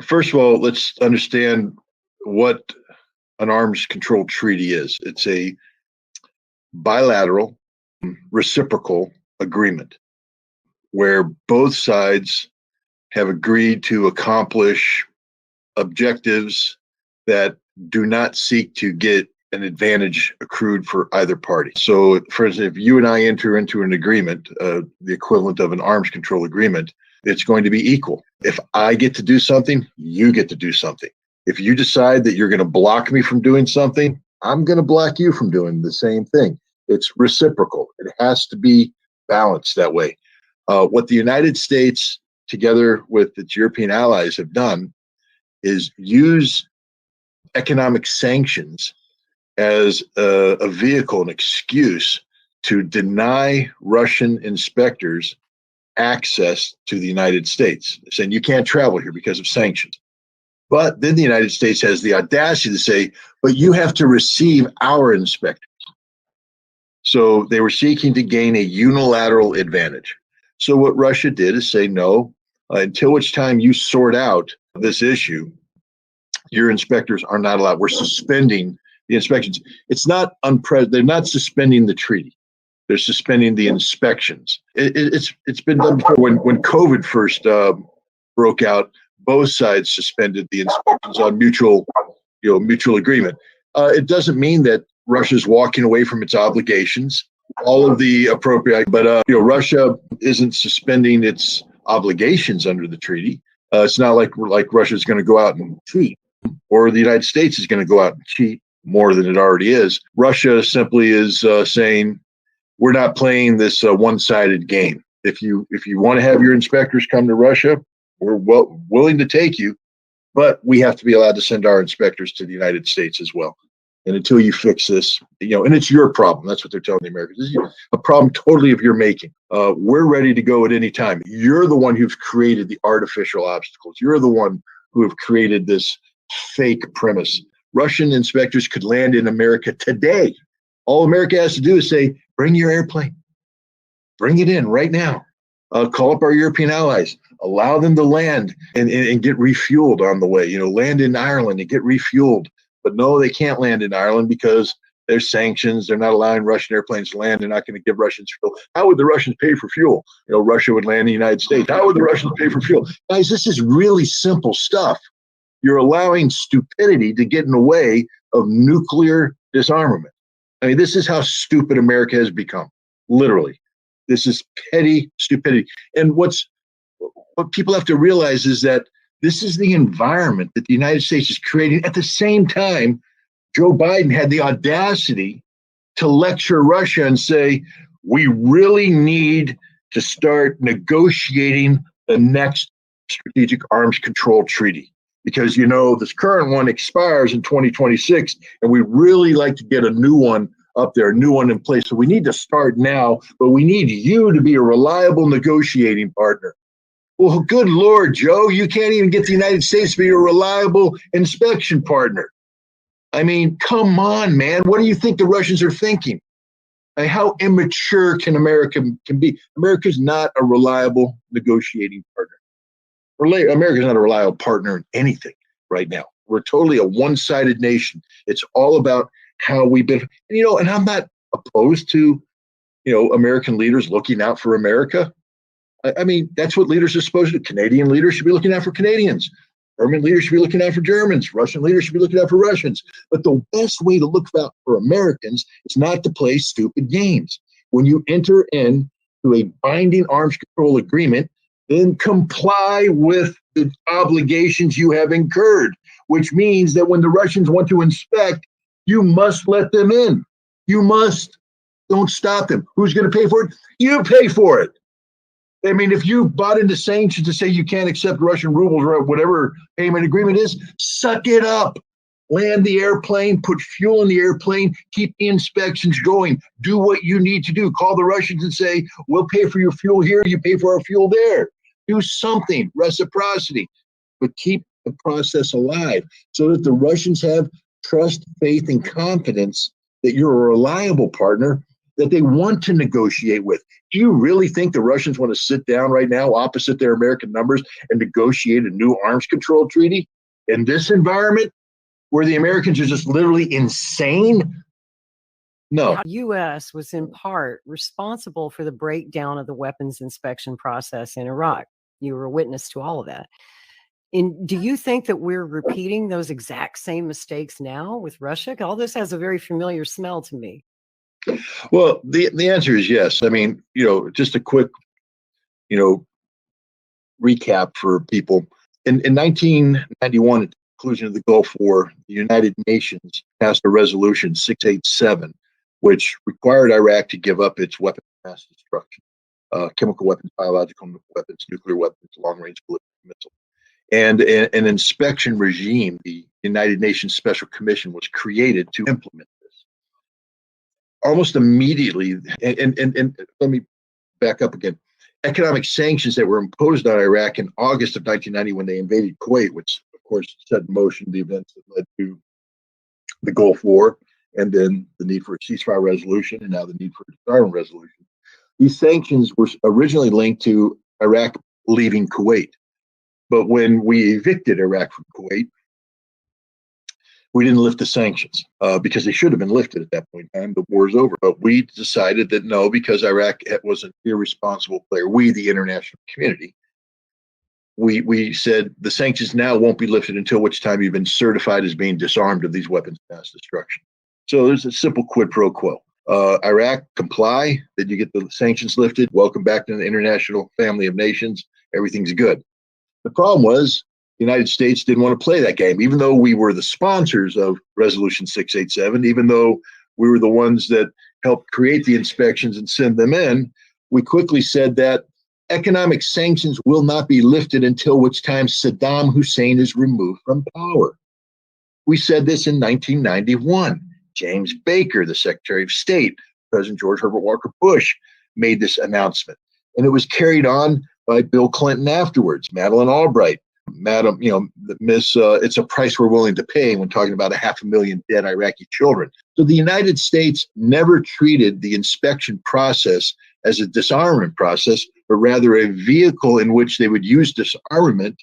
First of all, let's understand what an arms control treaty is. It's a bilateral, reciprocal agreement where both sides have agreed to accomplish objectives that do not seek to get an advantage accrued for either party. So, for instance, if you and I enter into an agreement, the equivalent of an arms control agreement, it's going to be equal. If I get to do something, you get to do something. If you decide that you're going to block me from doing something, I'm going to block you from doing the same thing. It's reciprocal. It has to be balanced that way. What the United States, together with its European allies, have done is use economic sanctions as a vehicle, an excuse to deny Russian inspectors access to the United States, saying you can't travel here because of sanctions. But then the United States has the audacity to say, but you have to receive our inspectors. So they were seeking to gain a unilateral advantage. So what Russia did is say, no, until which time you sort out this issue, your inspectors are not allowed. We're suspending the inspections. It's not they're not suspending the treaty. They're suspending the inspections. It's been done before. When COVID first broke out, both sides suspended the inspections on mutual agreement. It doesn't mean that Russia's walking away from its obligations. All of the appropriate, but Russia isn't suspending its obligations under the treaty. It's not like Russia's going to go out and cheat, or the United States is going to go out and cheat more than it already is. Russia simply is saying, we're not playing this one-sided game. If you want to have your inspectors come to Russia, we're willing to take you, but we have to be allowed to send our inspectors to the United States as well. And until you fix this, and it's your problem. That's what they're telling the Americans. This is a problem totally of your making. We're ready to go at any time. You're the one who's created the artificial obstacles. You're the one who have created this fake premise. Russian inspectors could land in America today. All America has to do is say, bring your airplane. Bring it in right now. Call up our European allies. Allow them to land and get refueled on the way. Land in Ireland and get refueled. But no, they can't land in Ireland because there's sanctions. They're not allowing Russian airplanes to land. They're not going to give Russians fuel. How would the Russians pay for fuel? Russia would land in the United States. How would the Russians pay for fuel? Guys, this is really simple stuff. You're allowing stupidity to get in the way of nuclear disarmament. I mean, this is how stupid America has become, literally. This is petty stupidity. And what people have to realize is that this is the environment that the United States is creating. At the same time, Joe Biden had the audacity to lecture Russia and say, we really need to start negotiating the next strategic arms control treaty. Because, this current one expires in 2026, and we really like to get a new one up there, a new one in place. So we need to start now, but we need you to be a reliable negotiating partner. Well, good Lord, Joe, you can't even get the United States to be a reliable inspection partner. I mean, come on, man. What do you think the Russians are thinking? I mean, how immature can America be? America's not a reliable negotiating partner. America's not a reliable partner in anything right now. We're totally a one-sided nation. It's all about how we've been, and I'm not opposed to, American leaders looking out for America. I mean, that's what leaders are supposed to do. Canadian leaders should be looking out for Canadians. German leaders should be looking out for Germans. Russian leaders should be looking out for Russians. But the best way to look out for Americans is not to play stupid games. When you enter into a binding arms control agreement, then comply with the obligations you have incurred, which means that when the Russians want to inspect, you must let them in. You must. Don't stop them. Who's going to pay for it? You pay for it. I mean, if you bought into sanctions to say you can't accept Russian rubles or whatever payment agreement is, suck it up. Land the airplane, put fuel in the airplane, keep the inspections going. Do what you need to do. Call the Russians and say, we'll pay for your fuel here, you pay for our fuel there. Do something, reciprocity, but keep the process alive so that the Russians have trust, faith, and confidence that you're a reliable partner that they want to negotiate with. Do you really think the Russians want to sit down right now opposite their American numbers and negotiate a new arms control treaty in this environment where the Americans are just literally insane? No. The U.S. was in part responsible for the breakdown of the weapons inspection process in Iraq. You were a witness to all of that. And do you think that we're repeating those exact same mistakes now with Russia? All this has a very familiar smell to me. Well, the answer is yes. I mean, just a quick, recap for people. In 1991, at the conclusion of the Gulf War, the United Nations passed a resolution 687, which required Iraq to give up its weapons of mass destruction, chemical weapons, biological weapons, nuclear weapons, long-range ballistic missiles. And an inspection regime, the United Nations Special Commission, was created to implement this. Almost immediately, and let me back up again, economic sanctions that were imposed on Iraq in August of 1990 when they invaded Kuwait, which of course set in motion the events that led to the Gulf War, and then the need for a ceasefire resolution, and now the need for a disarmament resolution. These sanctions were originally linked to Iraq leaving Kuwait. But when we evicted Iraq from Kuwait, we didn't lift the sanctions because they should have been lifted at that point in time. The war is over. But we decided that no, because Iraq was an irresponsible player, we, the international community, we said the sanctions now won't be lifted until which time you've been certified as being disarmed of these weapons of mass destruction. So there's a simple quid pro quo. Iraq, comply, then you get the sanctions lifted. Welcome back to the international family of nations. Everything's good. The problem was the United States didn't want to play that game, even though we were the sponsors of Resolution 687, even though we were the ones that helped create the inspections and send them in. We quickly said that economic sanctions will not be lifted until which time Saddam Hussein is removed from power. We said this in 1991. James Baker, the Secretary of State, President George Herbert Walker Bush, made this announcement. And it was carried on by Bill Clinton afterwards, Madeleine Albright, Madam, Miss, it's a price we're willing to pay when talking about 500,000 dead Iraqi children. So the United States never treated the inspection process as a disarmament process, but rather a vehicle in which they would use disarmament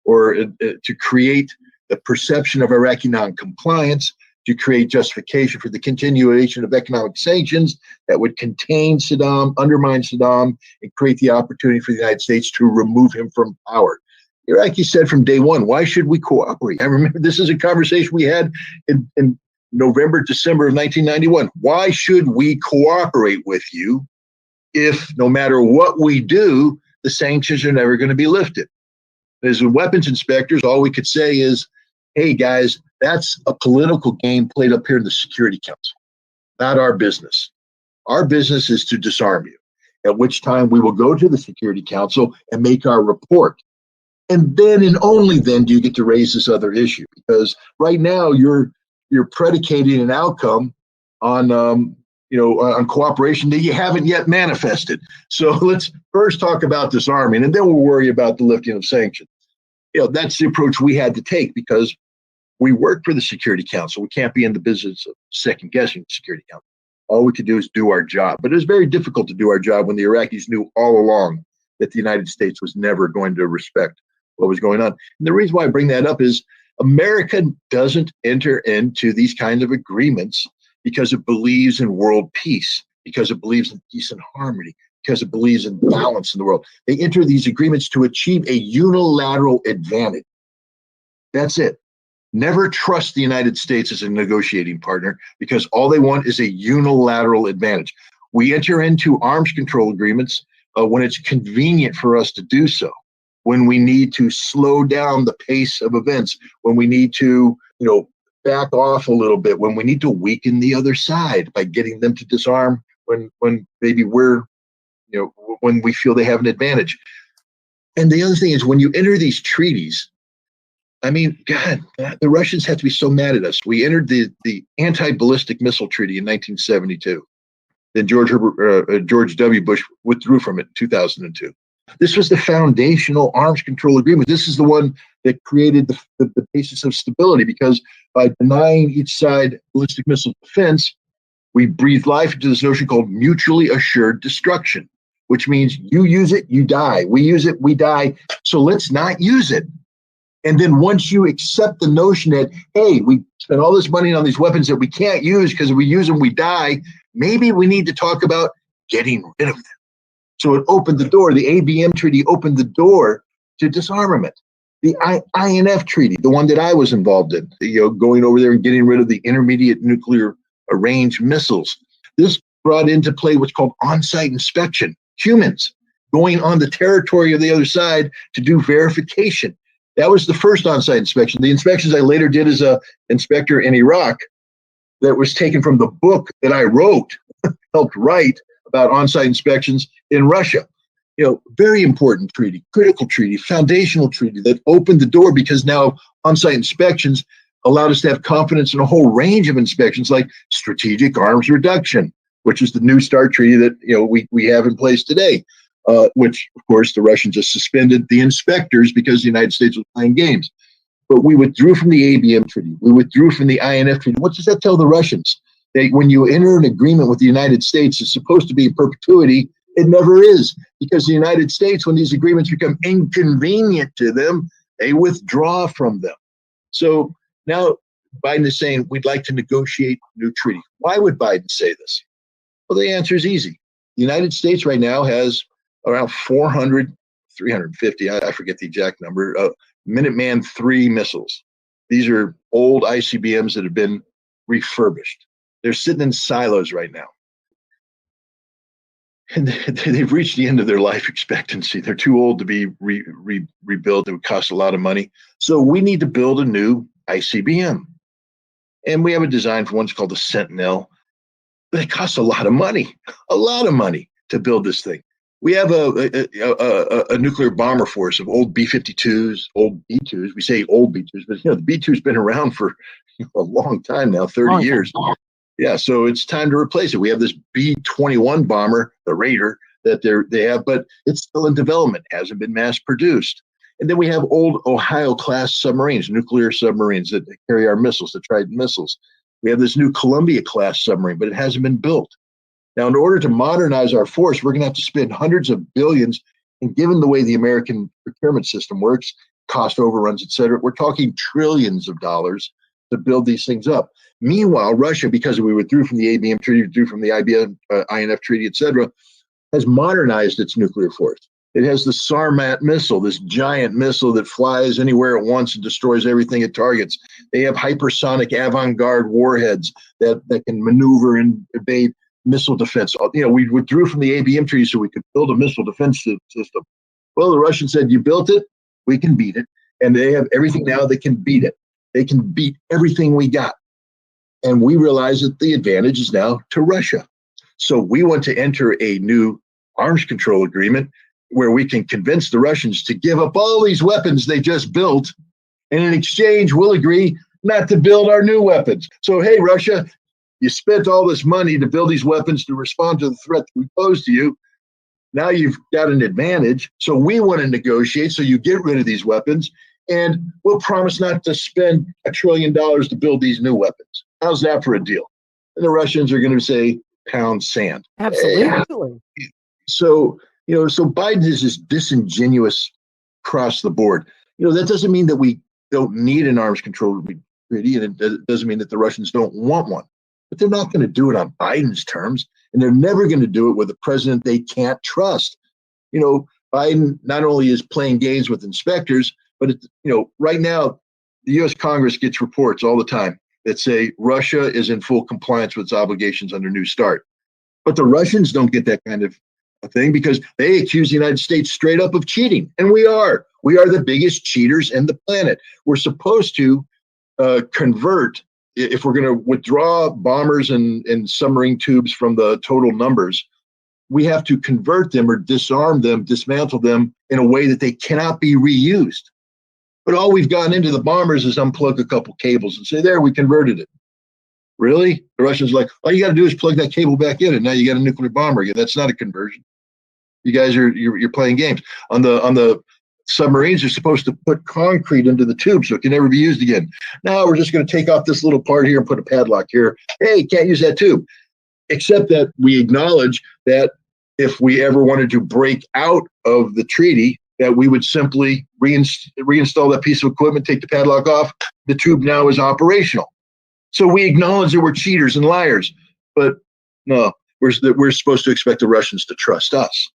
or to create the perception of Iraqi noncompliance, to create justification for the continuation of economic sanctions that would contain Saddam, undermine Saddam, and create the opportunity for the United States to remove him from power. The Iraqis said from day one, why should we cooperate? I remember this is a conversation we had in November, December of 1991. Why should we cooperate with you if no matter what we do, the sanctions are never going to be lifted? As weapons inspectors, all we could say is, hey guys, that's a political game played up here in the Security Council, not our business. Our business is to disarm you, at which time we will go to the Security Council and make our report. And then and only then do you get to raise this other issue, because right now you're predicating an outcome on on cooperation that you haven't yet manifested. So let's first talk about disarming, and then we'll worry about the lifting of sanctions. That's the approach we had to take because we work for the Security Council. We can't be in the business of second guessing the Security Council. All we could do is do our job. But it was very difficult to do our job when the Iraqis knew all along that the United States was never going to respect what was going on. And the reason why I bring that up is America doesn't enter into these kinds of agreements because it believes in world peace, because it believes in peace and harmony, because it believes in balance in the world. They enter these agreements to achieve a unilateral advantage. That's it. Never trust the United States as a negotiating partner because all they want is a unilateral advantage. We enter into arms control agreements when it's convenient for us to do so, when we need to slow down the pace of events, when we need to, back off a little bit, when we need to weaken the other side by getting them to disarm when maybe we're, when we feel they have an advantage. And the other thing is when you enter these treaties, I mean, God, the Russians have to be so mad at us. We entered the anti-ballistic missile treaty in 1972. Then George W. Bush withdrew from it in 2002. This was the foundational arms control agreement. This is the one that created the basis of stability, because by denying each side ballistic missile defense, We breathe life into this notion called mutually assured destruction, which means you use it, you die. We use it, we die. So let's not use it. And then once you accept the notion that, hey, we spent all this money on these weapons that we can't use because if we use them, we die, maybe we need to talk about getting rid of them. So it opened the door. The ABM treaty opened the door to disarmament. The INF treaty, the one that I was involved in, going over there and getting rid of the intermediate nuclear range missiles. This brought into play what's called on-site inspection. Humans going on the territory of the other side to do verification. That was the first on-site inspection. The inspections I later did as an inspector in Iraq that was taken from the book that I wrote, helped write about on-site inspections in Russia. Very important treaty, critical treaty, foundational treaty that opened the door because now on-site inspections allowed us to have confidence in a whole range of inspections like strategic arms reduction, which is the New START treaty that we have in place today, which of course the Russians just suspended the inspectors because the United States was playing games. But we withdrew from the ABM treaty. We withdrew from the INF treaty. What does that tell the Russians? That when you enter an agreement with the United States, it's supposed to be in perpetuity. It never is, because the United States, when these agreements become inconvenient to them, they withdraw from them. So now Biden is saying we'd like to negotiate a new treaty. Why would Biden say this? Well, the answer is easy. The United States right now has around 350, I forget the exact number, Minuteman III missiles. These are old ICBMs that have been refurbished. They're sitting in silos right now. And they've reached the end of their life expectancy. They're too old to be rebuilt. It would cost a lot of money. So we need to build a new ICBM. And we have a design for one's called the Sentinel. But it costs a lot of money to build this thing. We have a nuclear bomber force of old B-52s, old B-2s. We say old B-2s, but the B-2's been around for a long time now, 30 years. Yeah, so it's time to replace it. We have this B-21 bomber, the Ritter, that they have, but it's still in development, hasn't been mass produced. And then we have old Ohio-class submarines, nuclear submarines that carry our missiles, the Trident missiles. We have this new Columbia-class submarine, but it hasn't been built. Now, in order to modernize our force, we're going to have to spend hundreds of billions. And given the way the American procurement system works, cost overruns, et cetera, we're talking trillions of dollars to build these things up. Meanwhile, Russia, because we withdrew from the ABM treaty, withdrew from the INF treaty, et cetera, has modernized its nuclear force. It has the Sarmat missile, this giant missile that flies anywhere it wants and destroys everything it targets. They have hypersonic avant-garde warheads that can maneuver and evade missile defense. We withdrew from the ABM treaty so we could build a missile defense system. Well, the Russians said, you built it, we can beat it. And they have everything now that can beat it. They can beat everything we got. And we realize that the advantage is now to Russia. So we want to enter a new arms control agreement where we can convince the Russians to give up all these weapons they just built. And in exchange, we'll agree not to build our new weapons. So, hey, Russia, you spent all this money to build these weapons to respond to the threat that we pose to you. Now you've got an advantage. So we want to negotiate so you get rid of these weapons. And we'll promise not to spend $1 trillion to build these new weapons. How's that for a deal? And the Russians are going to say, pound sand. Absolutely. So Biden is just disingenuous across the board. That doesn't mean that we don't need an arms control treaty, and it doesn't mean that the Russians don't want one. But they're not going to do it on Biden's terms, and they're never going to do it with a president they can't trust. Biden not only is playing games with inspectors, but right now, the U.S. Congress gets reports all the time that say Russia is in full compliance with its obligations under New START. But the Russians don't get that kind of thing because they accuse the United States straight up of cheating. And we are. We are the biggest cheaters in the planet. We're supposed to convert, if we're going to withdraw bombers and submarine tubes from the total numbers, we have to convert them or disarm them, dismantle them in a way that they cannot be reused. But all we've gotten into the bombers is unplug a couple cables and say, there, we converted it. Really? The Russians are like, all you got to do is plug that cable back in, and now you got a nuclear bomber again. That's not a conversion. You guys you're playing games. On the submarines, you're supposed to put concrete into the tube so it can never be used again. Now we're just going to take off this little part here and put a padlock here. Hey, can't use that tube. except that we acknowledge that if we ever wanted to break out of the treaty, that we would simply reinstall that piece of equipment, take the padlock off. The tube now is operational. So we acknowledge that we're cheaters and liars, but no, we're supposed to expect the Russians to trust us.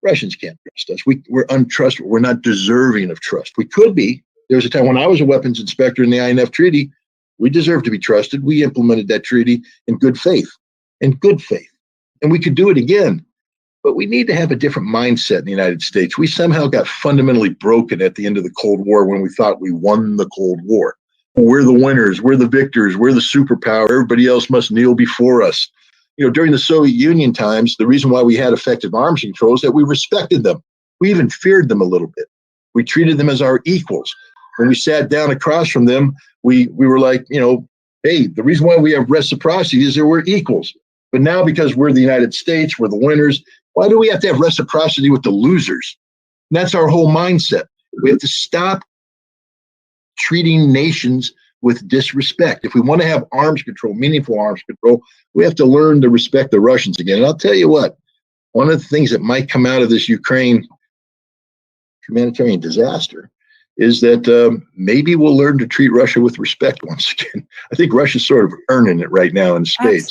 Russians can't trust us. We're untrustworthy. We're not deserving of trust. We could be. There was a time when I was a weapons inspector in the INF treaty. We deserved to be trusted. We implemented that treaty in good faith, and we could do it again. But we need to have a different mindset in the United States. We somehow got fundamentally broken at the end of the Cold War when we thought we won the Cold War. We're the winners. We're the victors. We're the superpower. Everybody else must kneel before us. During the Soviet Union times, the reason why we had effective arms control is that we respected them. We even feared them a little bit. We treated them as our equals. When we sat down across from them, we were like, hey, the reason why we have reciprocity is that we're equals. But now, because we're the United States, we're the winners, why do we have to have reciprocity with the losers? And that's our whole mindset. We have to stop treating nations with disrespect. If we want to have arms control, meaningful arms control, we have to learn to respect the Russians again. And I'll tell you what, one of the things that might come out of this Ukraine humanitarian disaster is that maybe we'll learn to treat Russia with respect once again. I think Russia's sort of earning it right now in spades.